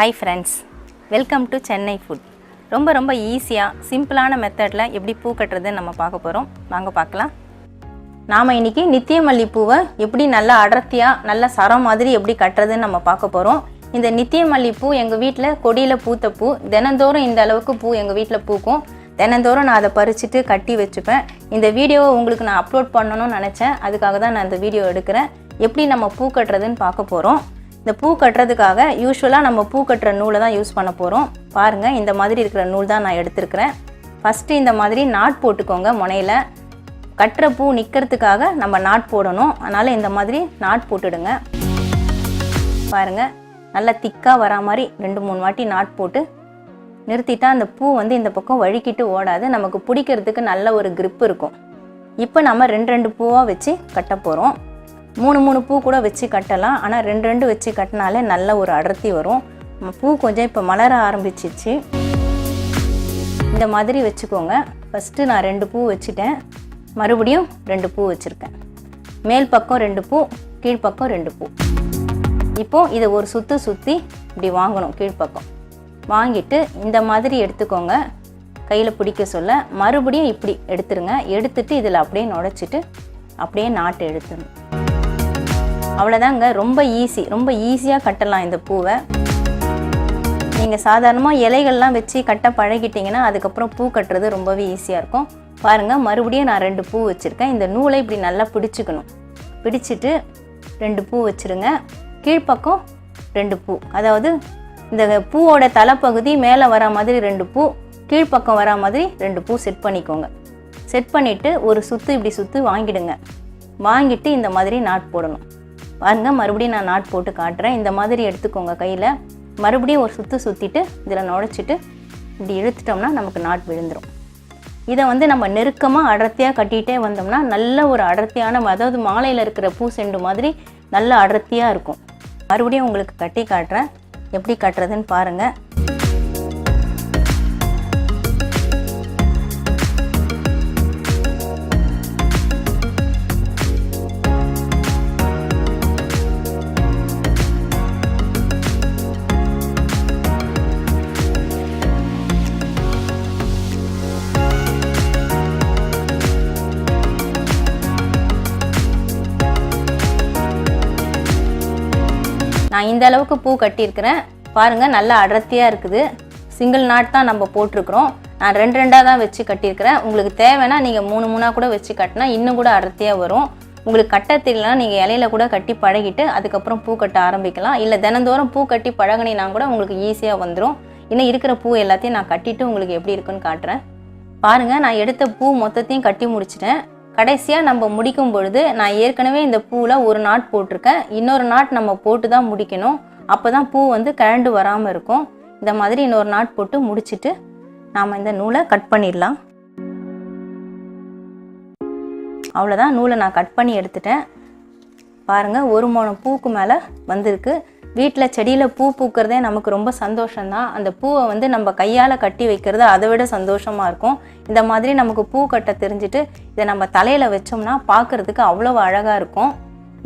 Hi friends, welcome to Chennai food. ரொம்ப ஈஸியாக சிம்பிளான மெத்தடில் எப்படி பூ கட்டுறதுன்னு நம்ம பார்க்க போகிறோம். வாங்க பார்க்கலாம். நாம் இன்றைக்கி நித்திய மல்லிப்பூவை எப்படி நல்லா அடர்த்தியாக நல்ல சரம் மாதிரி எப்படி கட்டுறதுன்னு நம்ம பார்க்க போகிறோம். இந்த நித்திய மல்லிப்பூ எங்கள் வீட்டில் கொடியில் பூத்த பூ. தினந்தோறும் இந்த அளவுக்கு பூ எங்கள் வீட்டில் பூக்கும். தினந்தோறும் நான் அதை பறிச்சுட்டு கட்டி வச்சுப்பேன். இந்த வீடியோவை உங்களுக்கு நான் அப்லோட் பண்ணணும்னு நினச்சேன். அதுக்காக தான் நான் இந்த வீடியோ எடுக்கிறேன். எப்படி நம்ம பூ கட்டுறதுன்னு பார்க்க போகிறோம். இந்த பூ கட்டுறதுக்காக யூஸ்வலாக நம்ம பூ கட்டுற நூலை தான் யூஸ் பண்ண போகிறோம். பாருங்கள், இந்த மாதிரி இருக்கிற நூல் தான் நான் எடுத்துருக்கிறேன். ஃபஸ்ட்டு இந்த மாதிரி நாட் போட்டுக்கோங்க. முனையில் கட்டுற பூ நிற்கிறதுக்காக நம்ம நாட் போடணும். அதனால் இந்த மாதிரி நாட் போட்டுடுங்க. பாருங்கள், நல்லா திக்காக வரா மாதிரி 2-3 வாட்டி நாட் போட்டு நிறுத்திட்டா அந்த பூ வந்து இந்த பக்கம் வழுக்கிட்டு ஓடாது. நமக்கு பிடிக்கிறதுக்கு நல்ல ஒரு grip இருக்கும். இப்போ நம்ம 2 பூவாக வச்சு கட்ட போகிறோம். 3 பூ கூட வச்சு கட்டலாம். ஆனால் 2 வச்சு கட்டினாலே நல்ல ஒரு அடர்த்தி வரும். பூ கொஞ்சம் இப்போ மலர ஆரம்பிச்சிச்சு. இந்த மாதிரி வச்சுக்கோங்க. ஃபஸ்ட்டு நான் 2 பூ வச்சுட்டேன். மறுபடியும் 2 பூ வச்சுருக்கேன். மேல் பக்கம் 2 பூ, கீழ்ப்பக்கம் 2 பூ. இப்போது இதை ஒரு சுற்றி இப்படி வாங்கணும். கீழ்ப்பக்கம் வாங்கிட்டு இந்த மாதிரி எடுத்துக்கோங்க. கையில் பிடிக்க சொல்ல மறுபடியும் இப்படி எடுத்துருங்க. எடுத்துட்டு இதில் அப்படியே நுழைச்சிட்டு அப்படியே நாட்டு எடுத்துடணும். அவ்வளோதாங்க. ரொம்ப ஈஸியாக கட்டலாம் இந்த பூவை. நீங்கள் சாதாரணமாக இலைகள்லாம் வச்சு கட்ட பழகிட்டிங்கன்னா அதுக்கப்புறம் பூ கட்டுறது ரொம்பவே ஈஸியாக இருக்கும். பாருங்கள், மறுபடியும் நான் 2 பூ வச்சுருக்கேன். இந்த நூலை இப்படி நல்லா பிடிச்சிக்கணும். பிடிச்சிட்டு 2 பூ வச்சுருங்க. கீழ்ப்பக்கம் 2 பூ, அதாவது இந்த பூவோட தலைப்பகுதி மேலே வர மாதிரி 2 பூ, கீழ்ப்பக்கம் வர மாதிரி 2 பூ செட் பண்ணிக்கோங்க. செட் பண்ணிவிட்டு ஒரு இப்படி சுற்று வாங்கிடுங்க. வாங்கிட்டு இந்த மாதிரி நாட் போடணும். பாருங்கள், மறுபடியும் நான் நாட் போட்டு காட்டுறேன். இந்த மாதிரி எடுத்துக்கோங்க கையில். மறுபடியும் ஒரு சுற்றிட்டு இதில் நுழைச்சிட்டு இப்படி இழுத்துட்டோம்னா நமக்கு நாட் விழுந்துடும். இதை வந்து நம்ம நெருக்கமாக அடர்த்தியாக கட்டிகிட்டே வந்தோம்னா நல்ல ஒரு அடர்த்தியான, அதாவது மாலையில் இருக்கிற பூ செண்டு மாதிரி நல்ல அடர்த்தியாக இருக்கும். மறுபடியும் உங்களுக்கு கட்டி காட்டுறேன். எப்படி கட்டுறதுன்னு பாருங்கள். நான் இந்த அளவுக்கு பூ கட்டியிருக்கிறேன். பாருங்கள், நல்லா அடர்த்தியாக இருக்குது. சிங்கிள் நாட் தான் நம்ம போட்டிருக்கிறோம். நான் 2 தான் வச்சு கட்டியிருக்கிறேன். உங்களுக்கு தேவைன்னா நீங்கள் 3 கூட வச்சு கட்டினா இன்னும் கூட அடர்த்தியாக வரும். உங்களுக்கு கட்ட தெரியலனா நீங்கள் இலையில கூட கட்டி பழகிட்டு அதுக்கப்புறம் பூ கட்ட ஆரம்பிக்கலாம். இல்லை தினந்தோறும் பூ கட்டி பழகினா கூட உங்களுக்கு ஈஸியாக வந்துடும். இன்னும் இருக்கிற பூ எல்லாத்தையும் நான் கட்டிட்டு உங்களுக்கு எப்படி இருக்குன்னு காட்டுறேன். பாருங்கள், நான் எடுத்த பூ மொத்தத்தையும் கட்டி முடிச்சிட்டேன். கடைசியாக நம்ம முடிக்கும் பொழுது நான் ஏற்கனவே இந்த பூவில் ஒரு நாட் போட்டிருக்கேன். இன்னொரு நாட் நம்ம போட்டு தான் முடிக்கணும். அப்போ தான் பூ வந்து கழண்டு வராமல் இருக்கும். இந்த மாதிரி இன்னொரு நாட் போட்டு முடிச்சுட்டு நாம் இந்த நூலை கட் பண்ணிடலாம். அவ்வளோதான், நூலை நான் கட் பண்ணி எடுத்துட்டேன். பாருங்கள், 1 முழம் பூக்கு மேலே வந்திருக்கு. வீட்டில் செடியில் பூ பூக்கிறதே நமக்கு ரொம்ப சந்தோஷம்தான். அந்த பூவை வந்து நம்ம கையால் கட்டி வைக்கிறது அதை விட சந்தோஷமாக இருக்கும். இந்த மாதிரி நமக்கு பூ கட்ட தெரிஞ்சுட்டு இதை நம்ம தலையில் வச்சோம்னா பார்க்குறதுக்கு அவ்வளோ அழகாக இருக்கும்.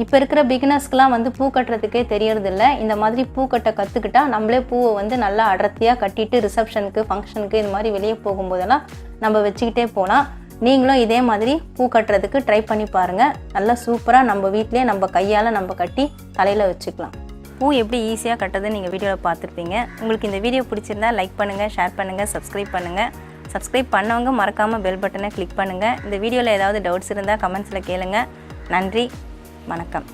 இப்போ இருக்கிற பிகினர்ஸ்க்கெலாம் வந்து பூ கட்டுறதுக்கே தெரியறதில்ல. இந்த மாதிரி பூ கட்ட கற்றுக்கிட்டா நம்மளே பூவை வந்து நல்லா அடர்த்தியாக கட்டிட்டு ரிசப்ஷனுக்கு, ஃபங்க்ஷனுக்கு, இது மாதிரி வெளியே போகும்போதெல்லாம் நம்ம வச்சுக்கிட்டே போகலாம். நீங்களும் இதே மாதிரி பூ கட்டுறதுக்கு ட்ரை பண்ணி பாருங்கள். நல்லா சூப்பராக நம்ம வீட்டிலே நம்ம கையால் நம்ம கட்டி தலையில் வச்சுக்கலாம். பூ எப்படி ஈஸியாக கட்டுறதுன்னு நீங்கள் வீடியோவில் பார்த்துருப்பீங்க. உங்களுக்கு இந்த வீடியோ பிடிச்சிருந்தா லைக் பண்ணுங்கள், ஷேர் பண்ணுங்கள், சப்ஸ்கிரைப் பண்ணுங்கள். சப்ஸ்கிரைப் பண்ணவங்க மறக்காமல் பெல் பட்டனை கிளிக் பண்ணுங்கள். இந்த வீடியோவில் ஏதாவது டவுட்ஸ் இருந்தால் கமெண்ட்ஸில் கேளுங்கள். நன்றி, வணக்கம்.